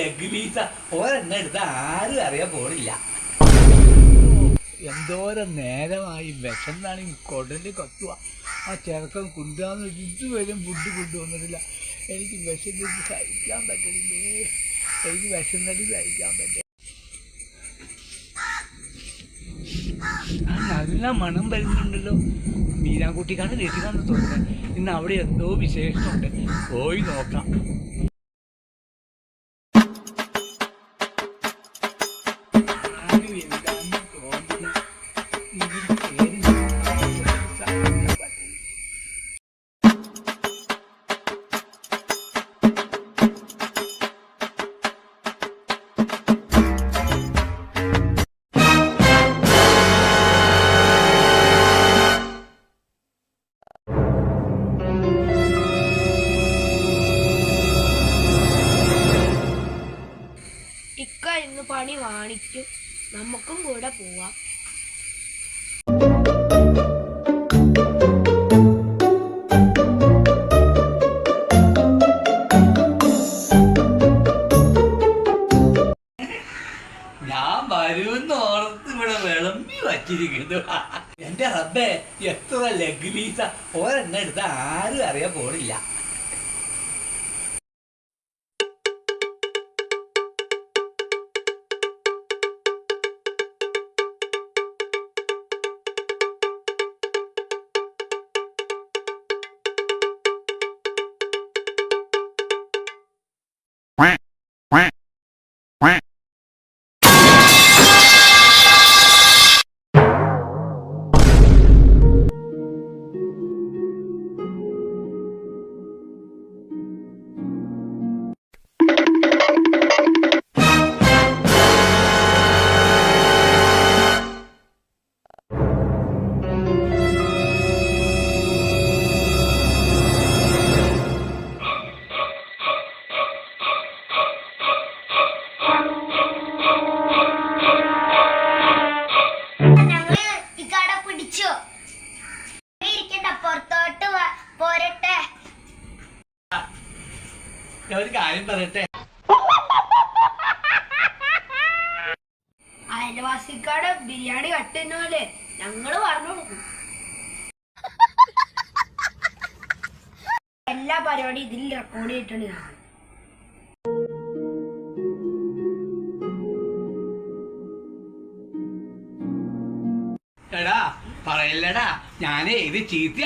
Leg പീസ ഒരെണ്ണം എടുത്ത് ആരും അറിയാൻ പോണില്ല. എന്തോരം നേരമായി വിശന്നാണ് കൊടല് കത്തുക. ആ ചെറുക്കം കൊണ്ടുവന്ന് ഇതുവരെ ഫുഡ് കൊണ്ടുവന്നിട്ടില്ല. എനിക്ക് വിശന്നിട്ട് സഹിക്കാൻ പറ്റണില്ലേ, എനിക്ക് വിശന്നിട്ട് സഹിക്കാൻ പറ്റില്ല. നല്ല മണം വരുന്നുണ്ടല്ലോ. മീനാൻകുട്ടിക്കാണ് രക്ഷിക്കാന്ന് തോന്നുന്നത്. ഇന്ന് അവിടെ എന്തോ വിശേഷമുണ്ട്, പോയി നോക്കാം. ഇക്ക ഇന്ന് പണി വാണിക്കും, നമുക്കും കൂടെ പോവാം. ഞാൻ വരുമെന്ന് ഓർത്ത് ഇവിടെ വിളമ്പി വച്ചിരിക്കുന്നു. എന്റെ റബ്ബേ, എത്ര ലെഗ് പീസ ഒരെണ്ണം എടുത്ത് ആരും അറിയാൻ പോണില്ല. ഒരു കാര്യം പറയട്ടെ, അയൽവാസിക്കാട് ബിരിയാണി കട്ടുന്നോലെ ഞങ്ങള് പറഞ്ഞു കൊടുക്കും. എല്ലാ പരിപാടിയും ഇതിൽ റെക്കോർഡ് ചെയ്തിട്ടുണ്ട്. എടാ പറയല്ലടാ, ഞാനേ ഇത് ചീത്ത